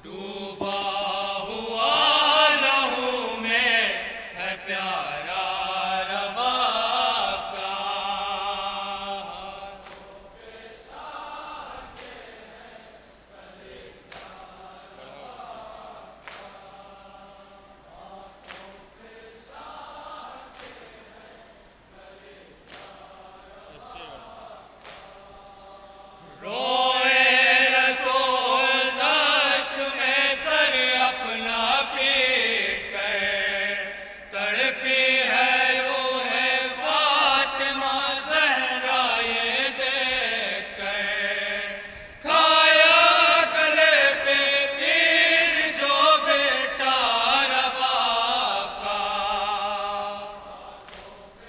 डूबा हुआ लहू में है प्यारा रबाब का। रोए रसूल दश्त में सर अपना पीट कर, तड़पी है रूहे फातिमा ज़हरा ये देख कर। खाया गले पे तीर जो बेटा रबाब का।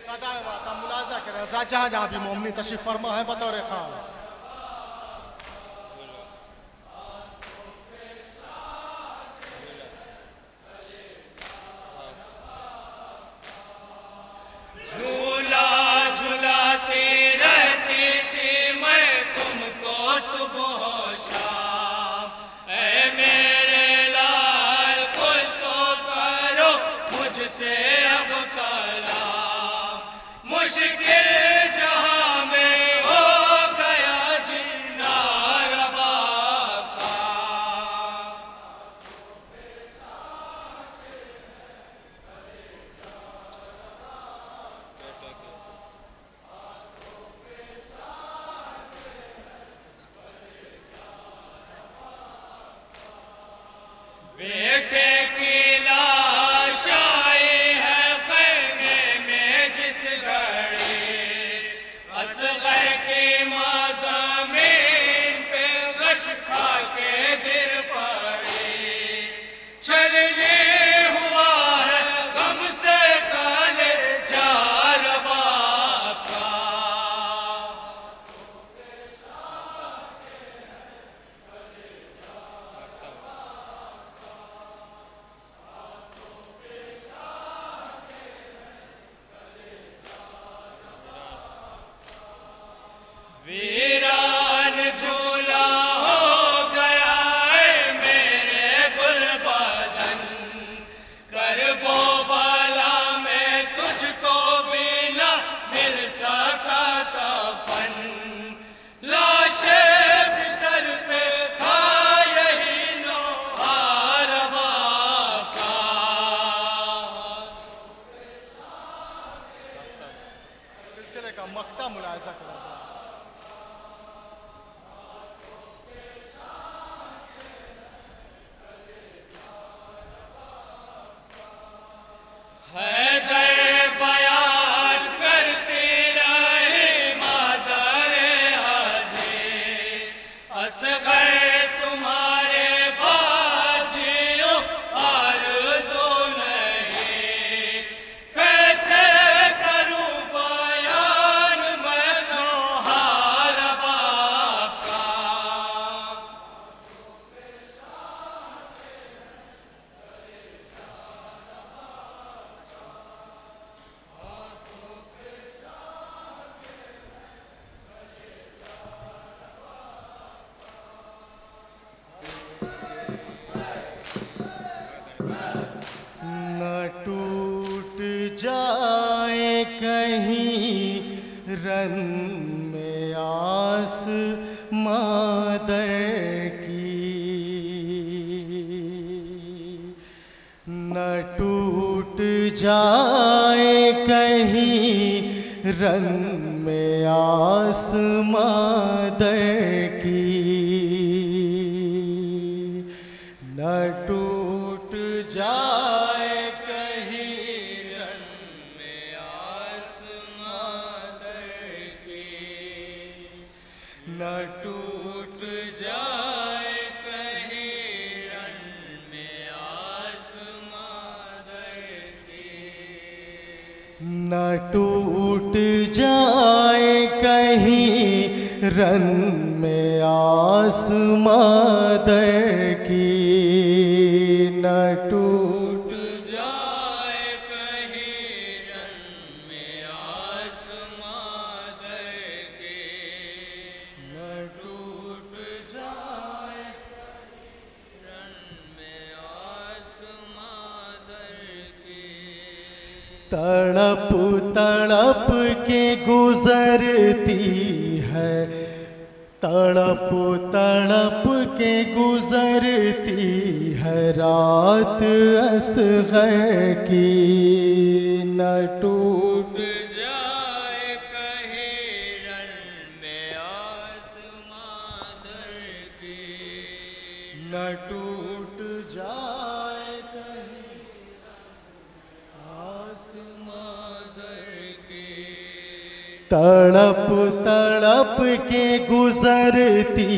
सदा बात हम मुलाजा करें जहाँ जहाँ भी मोमनी तशरीफ फरमा है बतौर खास। झूला झूलाती रहती थी मैं तुमको सुबह शाम। ऐ मेरे लाल कुछ तो करो मुझसे अब कलाम। मुश्किल जहां में हो गया जीना रबाब का। बेटे की लाश आई है खैमे में जिस घड़ी, असगर की माँ ज़मीन पे गश खा के गिर पड़ी। छलने हुआ है गम से कलेजा रबाब का। वीरान झूला हो गया है मेरे गुलबदन, करबो बाला में तुझको भी न मिल सका कफन। लाशे भी सर पे था यही लोहा रबाब का। सिलसिले का मक्ता मुलाजा करें। हैदर बयान करती रही मादर हज़ी, असगर तुम्हारे बाजियों आरज़ू नहीं। कैसे करूं बयान मैं नौहा रबाब का। न टूट जाए कहीं रन में आस मादर की, न टूट जाए कहीं रन में आस मादर की। न टूट जाए कहीं रन में आस मादर की। न टूट जाए कहीं रन में आस मादर की। न टूट जाए कहीं रन में आस मादर की। न टूट जाए कहीं रन में आस मादर की। न टूट जाए तड़प तड़प के गुजरती है, तड़प तड़प के गुजरती है रात असग़र की, न टूट जाए कहीं रण में आसमां दर की, न टूट जाए कहीं आसमां दर की। तड़प तड़प के गुजरती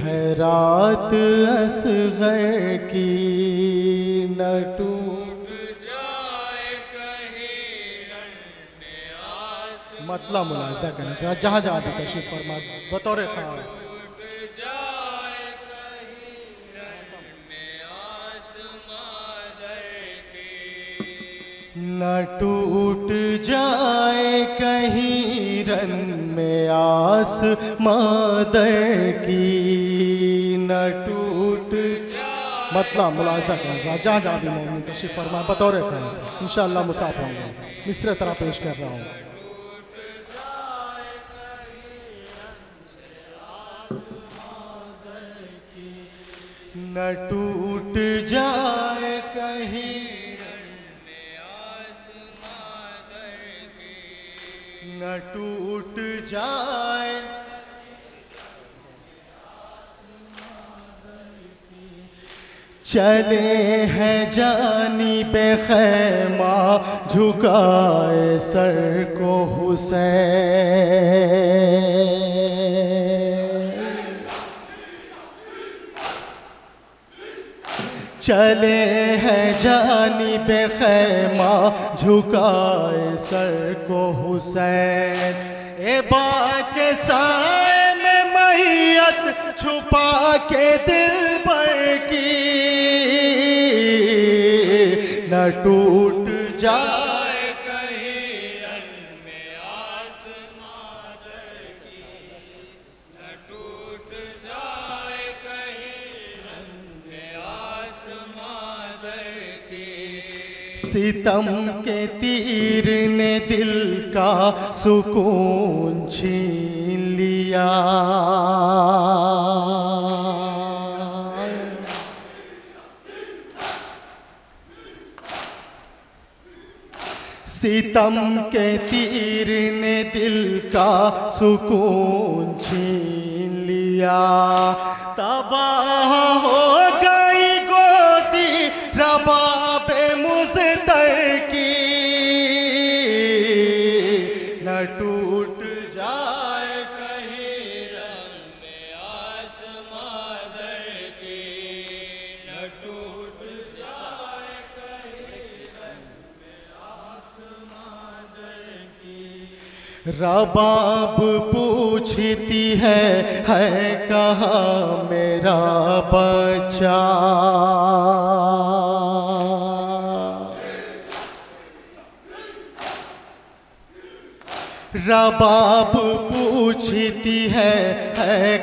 है रात असग़र की, न टूट जाए कहीं रण में आसमां मतलब मुलाज़ा करना जरा जहाँ जहाँ भी तशरीफ़ फरमा बतौर ख़ास टूट जाए कहीं रण में आसमां दर की, न टूट जाए कहीं रन में आसमां दर की, न टूट मतलब मुलाज़ा करना जहाँ जहाँ भी मोमिन तशरीफ़ फरमा बतौर ख़ास इंशाअल्लाह मुसाफ़ होंगे। मिस्र तरह पेश कर रहा हूँ। न टूट जाए कहीं न टूट जाए चले हैं जानिबे ख़ैमा झुकाए सर को हुसैन, चले हैं जानिबे ख़ैमा झुकाए सर को हुसैन, एबा के साए में मैयत छुपा के दिल पर की, न टूट जाए कहीं रण में आसमां दर की, न टूट जाए कहीं रण में आसमां दर की। सितम के तीर ने दिल का सुकून छीन लिया, सितम के तीर ने दिल का सुकून छीन लिया, तबाह हो गई गोदी रबाबे मुज़्तर की, न टूट जाए कहीं रण में आसमां दर की, न टूट जाए कहीं रण में आसमां दर की। रबाब पूछती है कहाँ मेरा बच्चा, रबाब पूछती है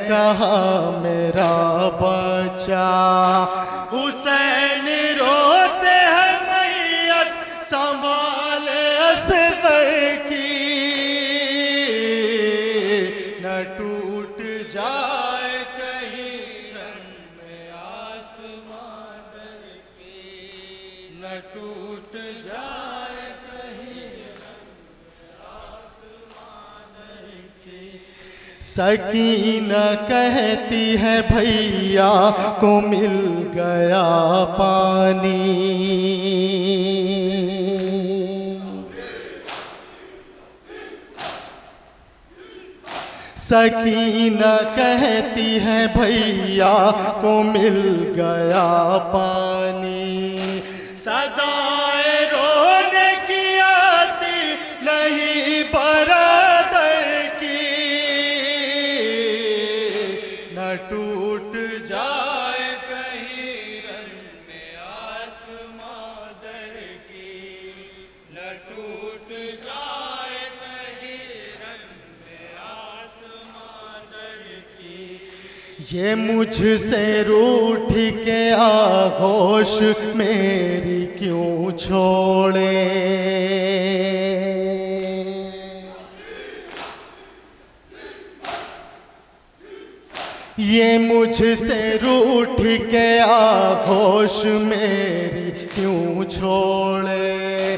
कहाँ मेरा बच्चा, हुसैन रोते हैं मैयत संभाले असग़र की, न टूट जाए कहीं रण में आसमां दर की, न टूट जाए कहीं सकीना कहती है भैया को मिल गया पानी, सकीना कहती है भैया को मिल गया पानी, सदाए रोने की आती नहीं बरादर की, न टूट जाए कहीं रण में आसमां दर की, न टूट जाए कहीं रण में आसमां दर की। ये मुझसे रूठ के आगोश मेरी क्यों छोड़े, ये मुझसे रूठ के आगोश मेरी क्यों छोड़े,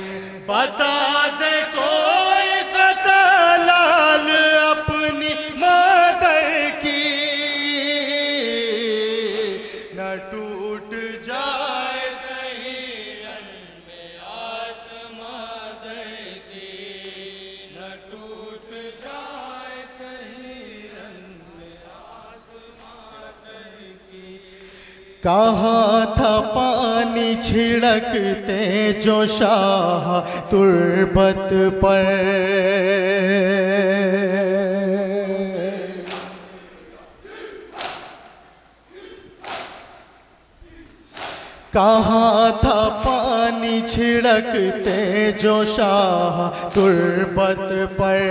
बता दे कोई कता लाल अपनी मादर की, न टूट जाए कहीं रन में आस मादर की, न टूट जाए कहीं रन में आस मादर की। कहाँ था पानी छिड़कते जो शाह तुर्बत पर, कहाँ था पानी छिड़कते जो शाह तुर्बत पर,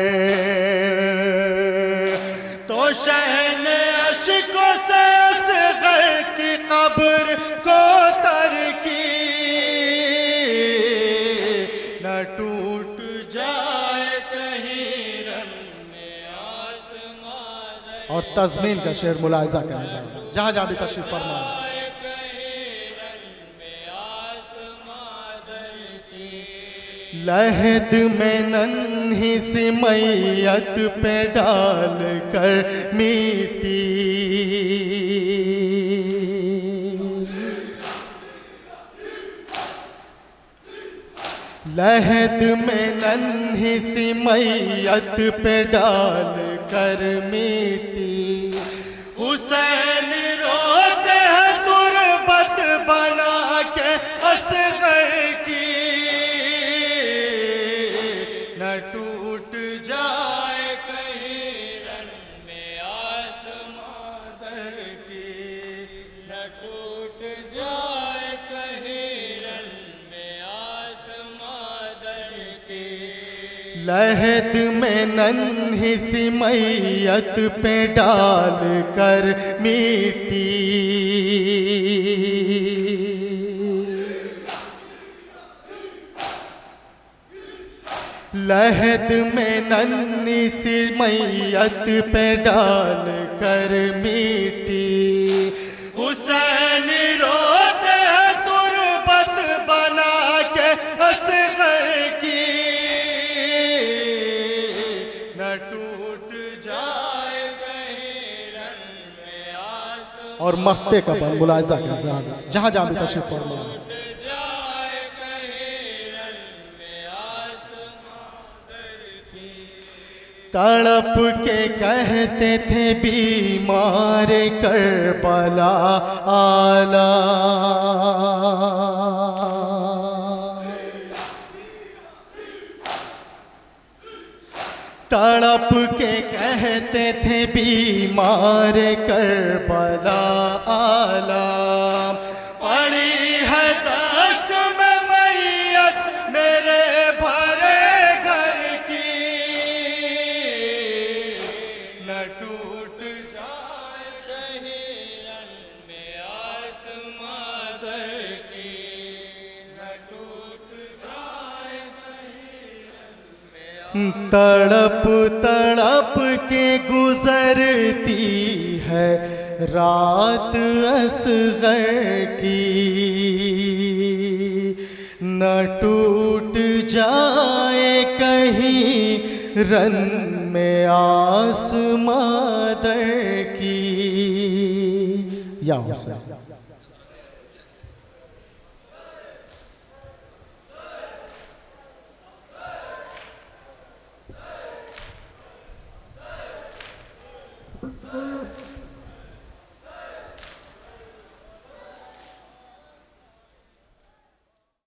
तो शहन अश्कों से असग़र की कब्र को तर की, न टूट जाए कहीं रन में आस मादर और तज़मीन का शेर मुलाहिज़ा करें जहाँ जहाँ भी तशरीफ़ फरमा। लहद में नन्ही सी मैयत पे डाल कर मिट्टी, लहद में नन्ही सी मैयत पे डाल कर मिट्टी, हुसैन रोते हैं तुरबत बना के असग़र की, न टूट जाए कहीं रन में आस मादर की, न टूट जाए कहीं रन में आस मादर की। लहद में नन्ही सी मैयत पे डाल कर मिट्टी, लहद में नन्ही सी मैयत पे डाल कर मिट्टी, हुसैन रोते हैं तुरबत बना के असग़र की, न टूट जाए कहीं रन में आस और मख्ते का बल मुलाहिज़ा का ज़्यादा जहाँ जहाँ भी तशरीफ़ फरमा। तड़प के कहते थे बीमार करबला आला, तड़प के कहते थे बीमार करबला आला, पड़ी है दश्त में मैयत मेरे भरे घर की, न टूट जाए कहीं रन में आस मादर की, न टूट जाए कहीं रन में तड़प तड़प के गुजरती है रात असग़र की, न टूट जाए कहीं रन में आस मादर की। या हुसैन।